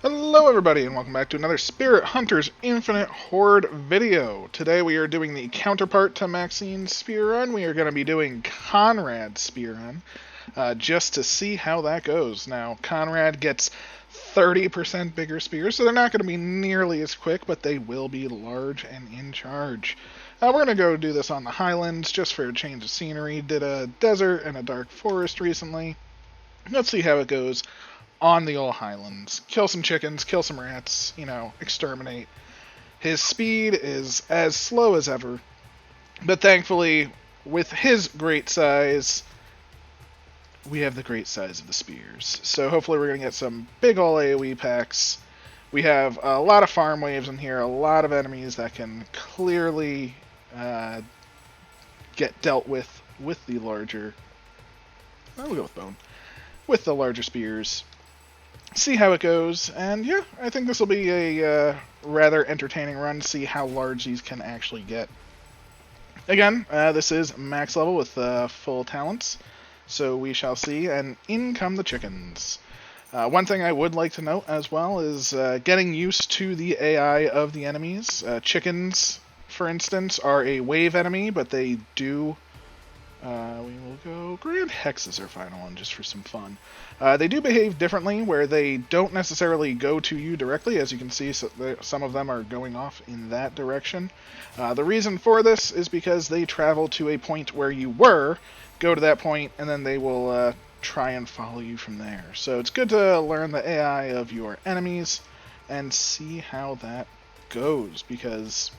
Hello everybody and welcome back to another Spirit Hunters Infinite Horde video. Today we are doing the counterpart to Maxine's spear run. We are going to be doing Conrad's spear run, just to see how that goes. Now, Conrad gets 30% bigger spears, so they're not going to be nearly as quick, but they will be large and in charge. We're going to go do this on the Highlands, just for a change of scenery. Did a desert and a dark forest recently. Let's see how it goes on the old Highlands. Kill some chickens, kill some rats, exterminate. His speed is as slow as ever, but thankfully, with his great size, we have the great size of the spears. So hopefully we're going to get some big ol' AoE packs. We have a lot of farm waves in here, a lot of enemies that can clearly get dealt with the larger... We'll go with bone. With the larger spears. See how it goes, and yeah, I think this will be a rather entertaining run to see how large these can actually get. Again, this is max level with full talents, so we shall see, and in come the chickens. One thing I would like to note as well is getting used to the AI of the enemies. Chickens, for instance, are a wave enemy, but they do... we will go Grand Hex as our final one, just for some fun. They do behave differently, where they don't necessarily go to you directly. As you can see, some of them are going off in that direction. The reason for this is because they travel to a point where you were, go to that point, and then they will try and follow you from there. So it's good to learn the AI of your enemies and see how that goes, because...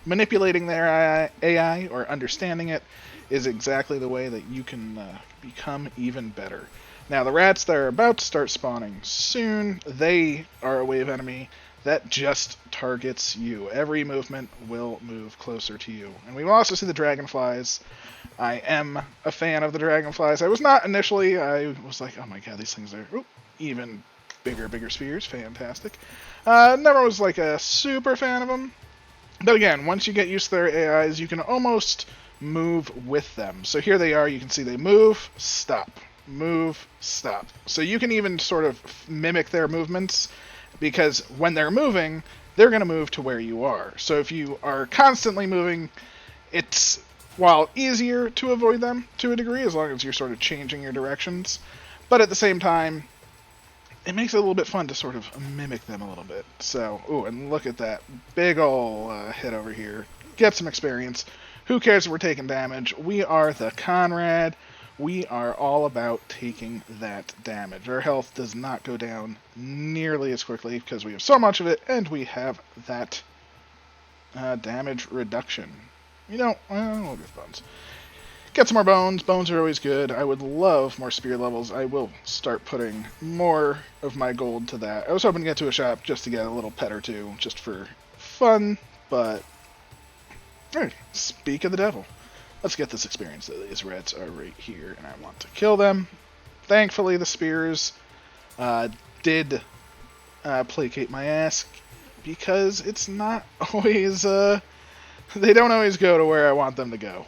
manipulating their AI or understanding it is exactly the way that you can become even better. Now, the rats that are about to start spawning soon, they are a wave enemy that just targets you. Every movement will move closer to you. And we will also see the dragonflies. I am a fan of the dragonflies. I was not initially. I was like, oh my god, these things are even bigger spheres. Fantastic. Never was like a super fan of them. But again, once you get used to their AIs, you can almost move with them. So here they are, you can see they move, stop, move, stop. So you can even sort of mimic their movements, because when they're moving, they're going to move to where you are. So if you are constantly moving, it's, while easier to avoid them to a degree, as long as you're sort of changing your directions, but at the same time, it makes it a little bit fun to sort of mimic them a little bit. So, ooh, and look at that big ol' hit over here. Get some experience. Who cares if we're taking damage? We are the Conrad. We are all about taking that damage. Our health does not go down nearly as quickly because we have so much of it, and we have that damage reduction. We'll get bones. Get some more bones. Bones are always good. I would love more spear levels. I will start putting more of my gold to that. I was hoping to get to a shop just to get a little pet or two, just for fun, but... Alright, speak of the devil. Let's get this experience. These rats are right here, and I want to kill them. Thankfully, the spears did placate my ass, because it's not always... they don't always go to where I want them to go.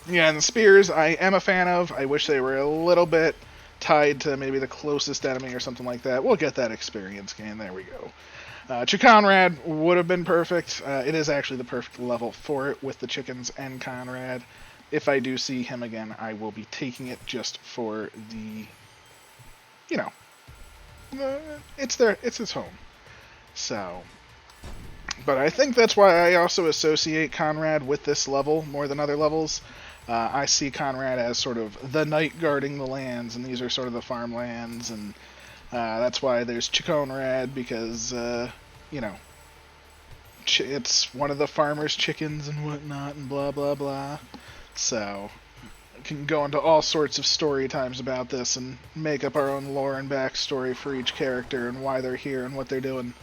Yeah, and the spears I am a fan of. I wish they were a little bit tied to maybe the closest enemy or something like that. We'll get that experience gain. There we go. Conrad would have been perfect. It is actually the perfect level for it with the chickens and Conrad. If I do see him again, I will be taking it just for the, it's his home. So... But I think that's why I also associate Conrad with this level more than other levels. I see Conrad as sort of the knight guarding the lands, and these are sort of the farmlands, and that's why there's Conrad, because, it's one of the farmers' chickens and whatnot, and blah, blah, blah. So, I can go into all sorts of story times about this and make up our own lore and backstory for each character and why they're here and what they're doing.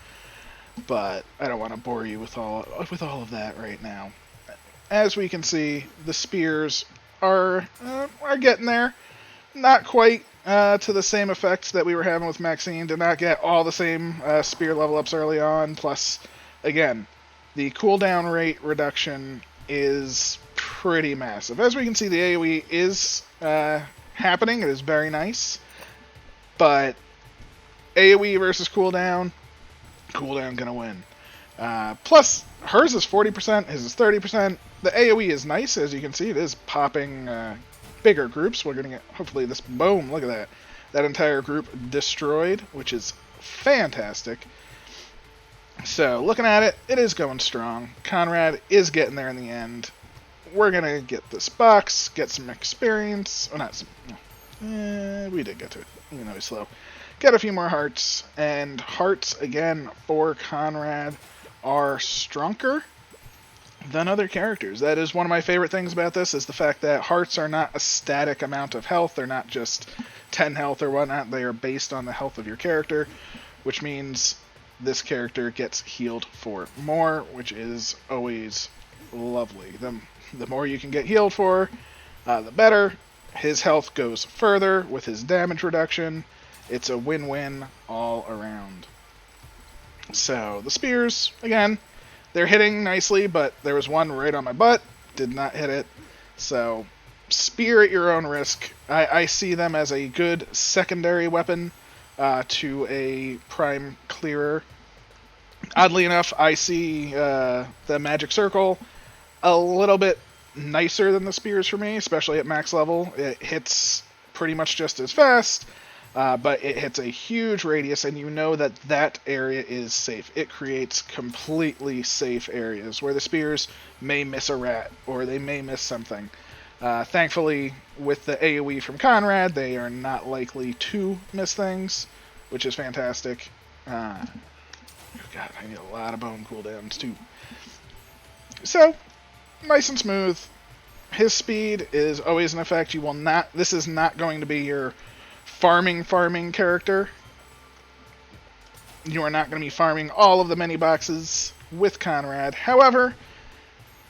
But I don't want to bore you with all of that right now. As we can see, the spears are getting there. Not quite to the same effects that we were having with Maxine. Did not get all the same spear level ups early on. Plus, again, the cooldown rate reduction is pretty massive. As we can see, the AoE is happening. It is very nice. But AoE versus cooldown. Cooldown gonna win. Plus, hers is 40%, his is 30%. The AoE is nice, as you can see. It is popping bigger groups. We're gonna get, hopefully, this. Boom, look at that. That entire group destroyed, which is fantastic. So, looking at it, it is going strong. Conrad is getting there in the end. We're gonna get this box, get some experience. Oh, not some. We did get to it, even though he's slow. Get a few more hearts, and hearts, again, for Conrad are stronger than other characters. That is one of my favorite things about this, is the fact that hearts are not a static amount of health. They're not just 10 health or whatnot. They are based on the health of your character, which means this character gets healed for more, which is always lovely. The more you can get healed for, the better. His health goes further with his damage reduction. It's a win-win all around. So, the spears, again, they're hitting nicely, but there was one right on my butt. Did not hit it. So, spear at your own risk. I see them as a good secondary weapon to a prime clearer. Oddly enough, I see the magic circle a little bit nicer than the spears for me, especially at max level. It hits pretty much just as fast, but it hits a huge radius, and you know that that area is safe. It creates completely safe areas where the spears may miss a rat, or they may miss something. Thankfully, with the AoE from Conrad, they are not likely to miss things, which is fantastic. God, I need a lot of bone cooldowns, too. So, nice and smooth. His speed is always in effect. You will not. This is not going to be your farming character. You are not going to be farming all of the mini boxes with Conrad. However,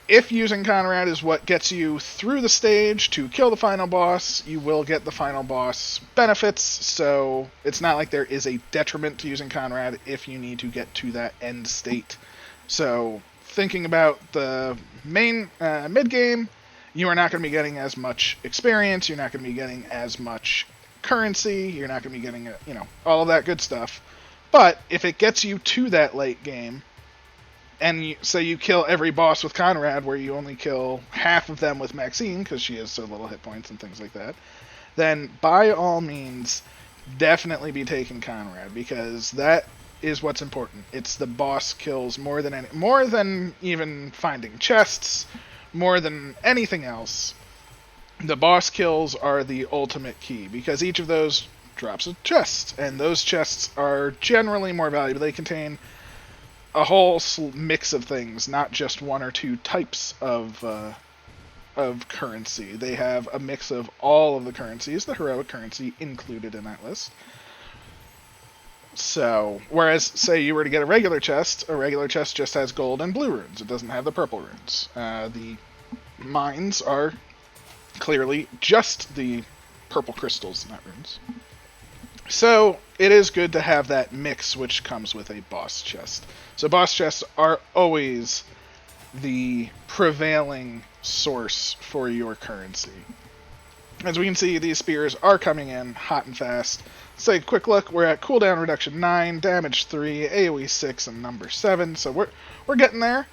if using Conrad is what gets you through the stage to kill the final boss, you will get the final boss benefits. So it's not like there is a detriment to using Conrad if you need to get to that end state. So thinking about the main mid-game, you are not going to be getting as much experience, you're not going to be getting as much currency, you're not going to be getting, all of that good stuff. But if it gets you to that late game, and say you kill every boss with Conrad, where you only kill half of them with Maxine, because she has so little hit points and things like that, then by all means, definitely be taking Conrad, because that is what's important. It's the boss kills more than even finding chests, more than anything else. The boss kills are the ultimate key, because each of those drops a chest, and those chests are generally more valuable. They contain a whole mix of things, not just one or two types of currency. They have a mix of all of the currencies, the heroic currency included in that list. So, whereas, say you were to get a regular chest just has gold and blue runes. It doesn't have the purple runes. The mines are clearly just the purple crystals, not runes. So, it is good to have that mix which comes with a boss chest. So boss chests are always the prevailing source for your currency. As we can see, these spears are coming in hot and fast. Let's take a quick look. We're at cooldown reduction 9, damage 3, AoE 6, and number 7. So we're getting there.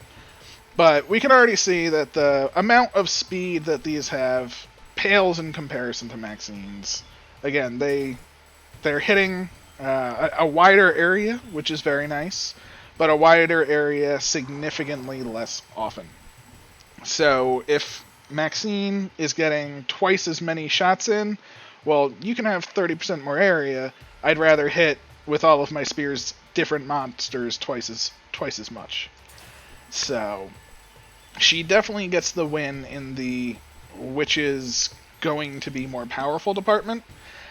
But we can already see that the amount of speed that these have pales in comparison to Maxine's. Again, they're hitting a wider area, which is very nice, but a wider area significantly less often. So if Maxine is getting twice as many shots in, well, you can have 30% more area. I'd rather hit, with all of my spears, different monsters twice as much. So she definitely gets the win in the which is going to be more powerful department.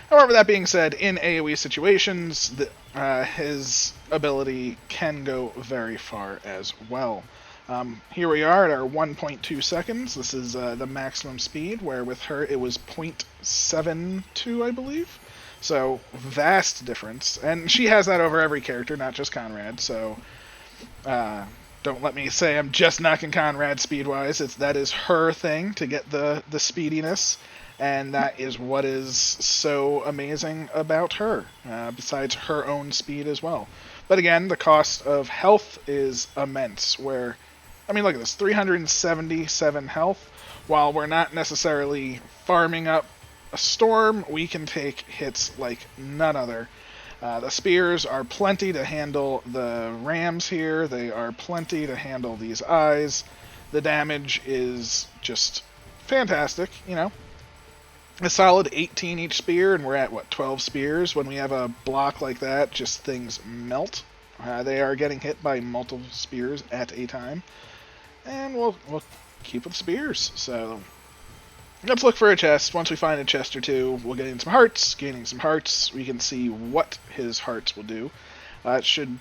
However, that being said, in AoE situations, his ability can go very far as well. Here we are at our 1.2 seconds. This is the maximum speed, where with her it was 0.72, I believe. So, vast difference. And she has that over every character, not just Conrad, so don't let me say I'm just knocking Conrad speed-wise. That is her thing, to get the speediness. And that is what is so amazing about her, besides her own speed as well. But again, the cost of health is immense, where, I mean, look at this, 377 health. While we're not necessarily farming up a storm, we can take hits like none other. The spears are plenty to handle the rams here. They are plenty to handle these eyes. The damage is just fantastic, you know. A solid 18 each spear, and we're at, what, 12 spears? When we have a block like that, just things melt. They are getting hit by multiple spears at a time. And we'll keep with spears. So let's look for a chest. Once we find a chest or two, we'll gain some hearts. Gaining some hearts, we can see what his hearts will do. It should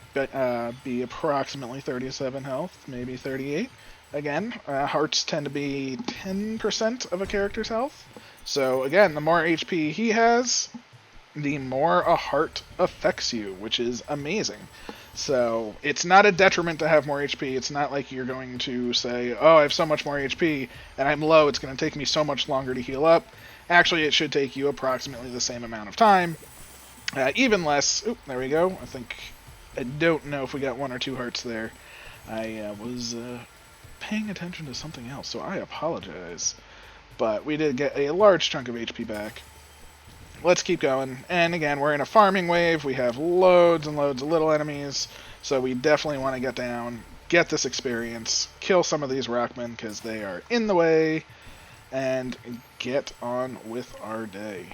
be approximately 37 health, maybe 38. Again, hearts tend to be 10% of a character's health. So again, the more HP he has, the more a heart affects you, which is amazing. So it's not a detriment to have more HP. It's not like you're going to say, oh, I have so much more HP and I'm low, it's going to take me so much longer to heal up. Actually, it should take you approximately the same amount of time. Even less. Oop, there we go. I don't know if we got 1 or 2 hearts there. I was paying attention to something else, so I apologize. But we did get a large chunk of HP back. Let's keep going. And again, we're in a farming wave. We have loads and loads of little enemies. So we definitely want to get down, get this experience, kill some of these rockmen because they are in the way, and get on with our day.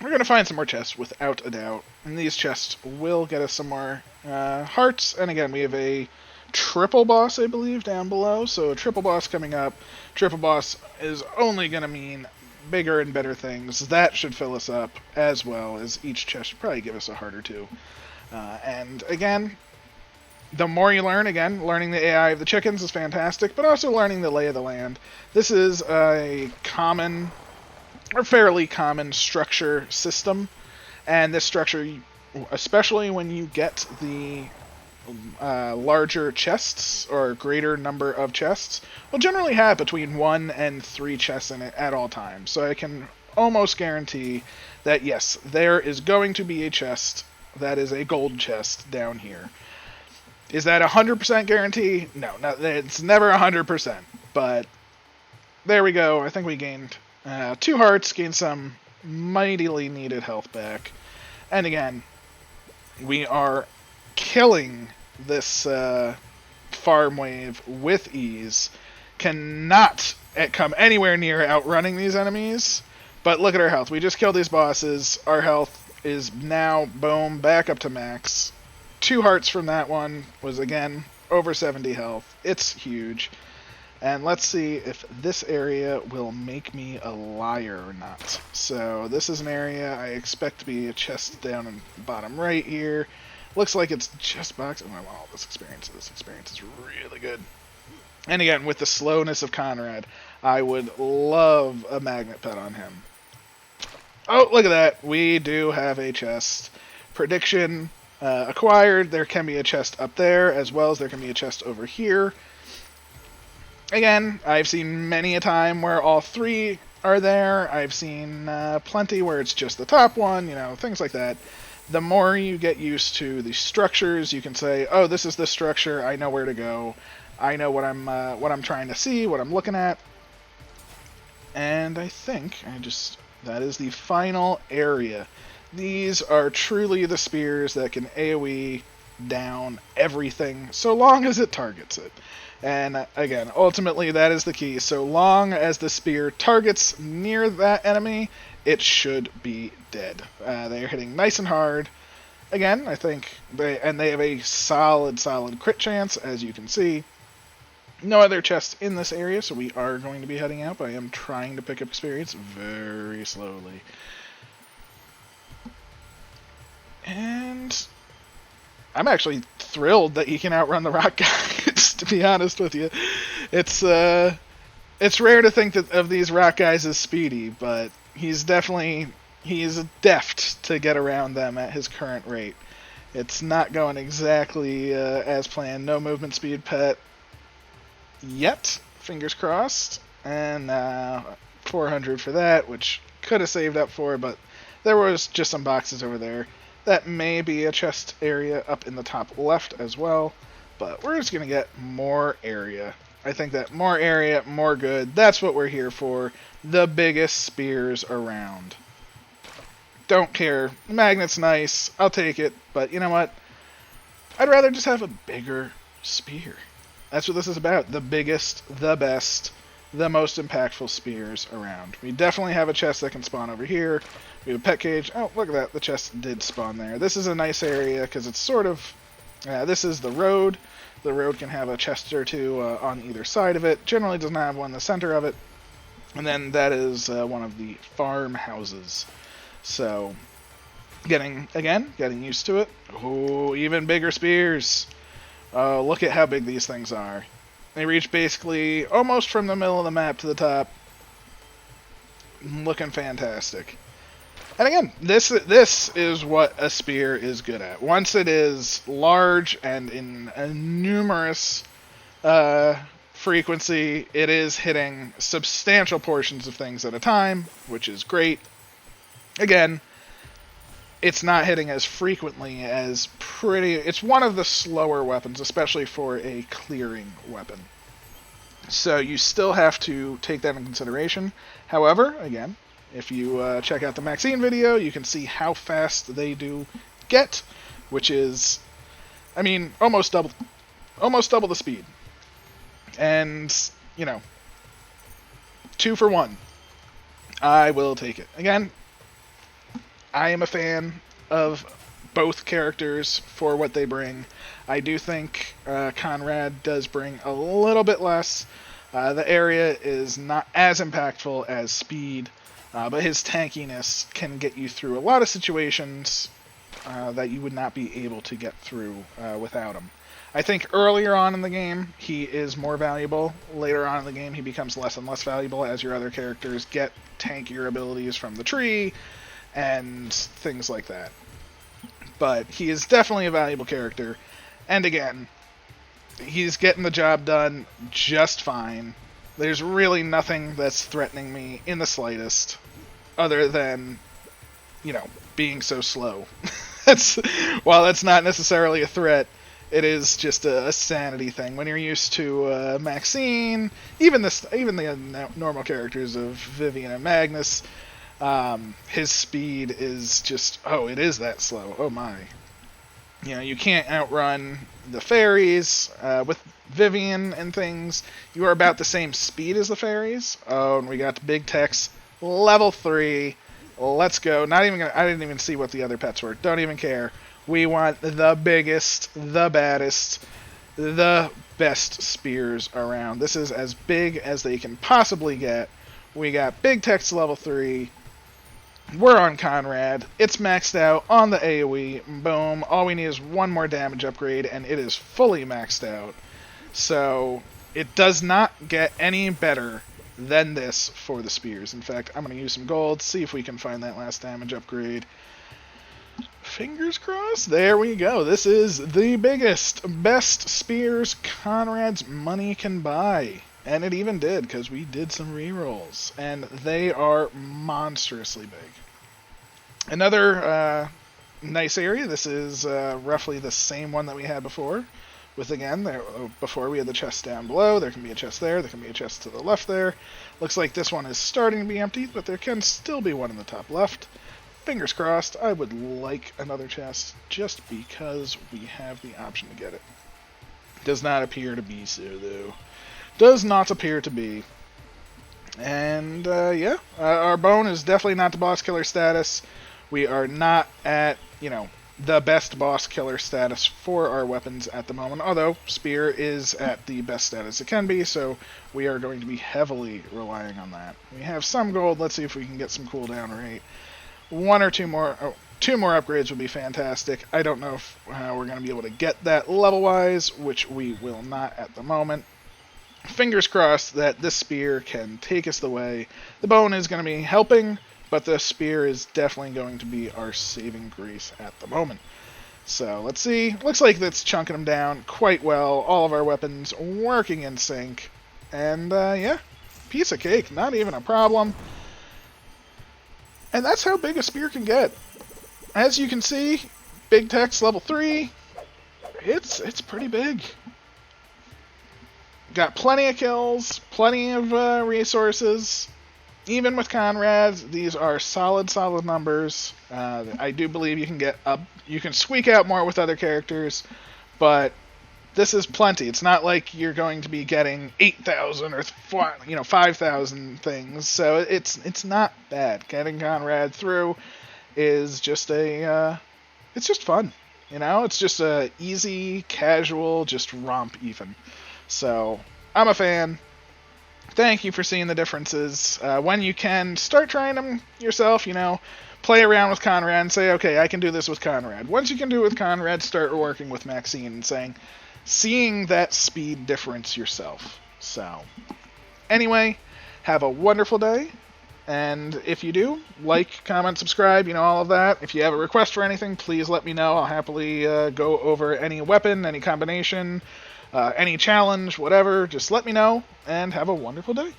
We're going to find some more chests without a doubt. And these chests will get us some more hearts. And again, we have a triple boss, I believe, down below. So a triple boss coming up. Triple boss is only going to mean bigger and better things. That should fill us up, as well as each chest should probably give us a heart or two. And again, the more you learn, again, learning the AI of the chickens is fantastic, but also learning the lay of the land. This is a common, or fairly common, structure system. And this structure, especially when you get the larger chests, or greater number of chests, will generally have between 1 and 3 chests in it at all times. So I can almost guarantee that, yes, there is going to be a chest that is a gold chest down here. Is that 100% guarantee? No, it's never 100%. But there we go. I think we gained 2 hearts, gained some mightily needed health back. And again, we are killing this farm wave with ease. Cannot come anywhere near outrunning these enemies. But look at our health. We just killed these bosses. Our health is now, boom, back up to max. 2 hearts from that one was, again, over 70 health. It's huge. And let's see if this area will make me a liar or not. So this is an area I expect to be a chest down in the bottom right here. Looks like it's just boxed. Oh, I want all this experience. This experience is really good. And again, with the slowness of Conrad, I would love a magnet pet on him. Oh, look at that. We do have a chest. Prediction acquired. There can be a chest up there, as well as there can be a chest over here. Again, I've seen many a time where all 3 are there. I've seen plenty where it's just the top one, you know, things like that. The more you get used to the structures, you can say, oh, this is the structure, I know where to go. I know what I'm trying to see, what I'm looking at. And I think that is the final area. These are truly the spears that can AoE down everything, so long as it targets it. And again, ultimately that is the key. So long as the spear targets near that enemy, it should be dead. They are hitting nice and hard. Again, I think they have a solid crit chance, as you can see. No other chests in this area, so we are going to be heading out. But I am trying to pick up experience very slowly. And I'm actually thrilled that he can outrun the rock guys, to be honest with you. It's rare to think of these rock guys as speedy, but he's deft to get around them at his current rate. It's not going exactly as planned. No movement speed pet yet, fingers crossed. And 400 for that, which could have saved up for, but there was just some boxes over there. That may be a chest area up in the top left as well, but we're just going to get more area. I think that more area, more good. That's what we're here for. The biggest spears around. Don't care. Magnet's nice. I'll take it. But you know what? I'd rather just have a bigger spear. That's what this is about. The biggest, the best, the most impactful spears around. We definitely have a chest that can spawn over here. We have a pet cage. Oh, look at that. The chest did spawn there. This is a nice area because it's sort of... this is the road. The road can have a chest or two on either side of it. Generally does not have one in the center of it. And then that is one of the farmhouses. So, getting used to it. Oh, even bigger spears. Oh, look at how big these things are. They reach basically almost from the middle of the map to the top. Looking fantastic. And again, this is what a spear is good at. Once it is large and in a numerous frequency, it is hitting substantial portions of things at a time, which is great. Again, it's not hitting as frequently as it's one of the slower weapons, especially for a clearing weapon. So you still have to take that in consideration. However, again, if you check out the Maxine video, you can see how fast they do get, which is, I mean, almost double the speed. And, you know, 2 for 1. I will take it. Again, I am a fan of both characters for what they bring. I do think Conrad does bring a little bit less. The area is not as impactful as speed, but his tankiness can get you through a lot of situations that you would not be able to get through without him. I think earlier on in the game, he is more valuable. Later on in the game, he becomes less and less valuable as your other characters get tankier abilities from the tree and things like that. But he is definitely a valuable character. And again, he's getting the job done just fine. There's really nothing that's threatening me in the slightest, other than, you know, being so slow. While that's not necessarily a threat, it is just a sanity thing. When you're used to Maxine, even the normal characters of Vivian and Magnus, his speed is just, oh, it is that slow. Oh my. You know, you can't outrun the fairies. With Vivian and things, you are about the same speed as the fairies. Oh, and we got Big Tex, level 3. Let's go. I didn't even see what the other pets were. Don't even care. We want the biggest, the baddest, the best spears around. This is as big as they can possibly get. We got Big Tex level 3. We're on Conrad. It's maxed out on the AoE. Boom. All we need is one more damage upgrade, and it is fully maxed out. So, it does not get any better than this for the spears. In fact, I'm going to use some gold, see if we can find that last damage upgrade. Fingers crossed. There we go. This is the biggest, best spears Conrad's money can buy. And it even did, because we did some rerolls. And they are monstrously big. Another nice area. This is roughly the same one that we had before. With, again, before we had the chest down below. There can be a chest there. There can be a chest to the left there. Looks like this one is starting to be empty, but there can still be one in the top left. Fingers crossed. I would like another chest just because we have the option to get it. Does not appear to be so, though. Does not appear to be. And, yeah. Our bone is definitely not the boss killer status. We are not at, you know, the best boss killer status for our weapons at the moment. Although, spear is at the best status it can be, so we are going to be heavily relying on that. We have some gold. Let's see if we can get some cooldown rate. One or two more... Oh, 2 more upgrades would be fantastic. I don't know if we're going to be able to get that level-wise, which we will not at the moment. Fingers crossed that this spear can take us the way. The bone is going to be helping, but the spear is definitely going to be our saving grace at the moment. So, let's see. Looks like that's chunking them down quite well. All of our weapons working in sync. And, yeah. piece of cake, not even a problem. And that's how big a spear can get. As you can see, Big Tex level 3, it's pretty big. Got plenty of kills, plenty of resources. Even with Conrad, these are solid numbers. I do believe you can get up, you can squeak out more with other characters, but this is plenty. It's not like you're going to be getting 8,000 or 5,000 things. So it's not bad. Getting Conrad through is just it's just fun. It's just a easy, casual, just romp even. So I'm a fan. Thank you for seeing the differences. When you can, start trying them yourself, play around with Conrad and say, okay, I can do this with Conrad. Once you can do it with Conrad, start working with Maxine and seeing that speed difference yourself. So, anyway, have a wonderful day. And if you do, like, comment, subscribe, all of that. If you have a request for anything, please let me know. I'll happily go over any weapon, any combination, any challenge, whatever. Just let me know, and have a wonderful day.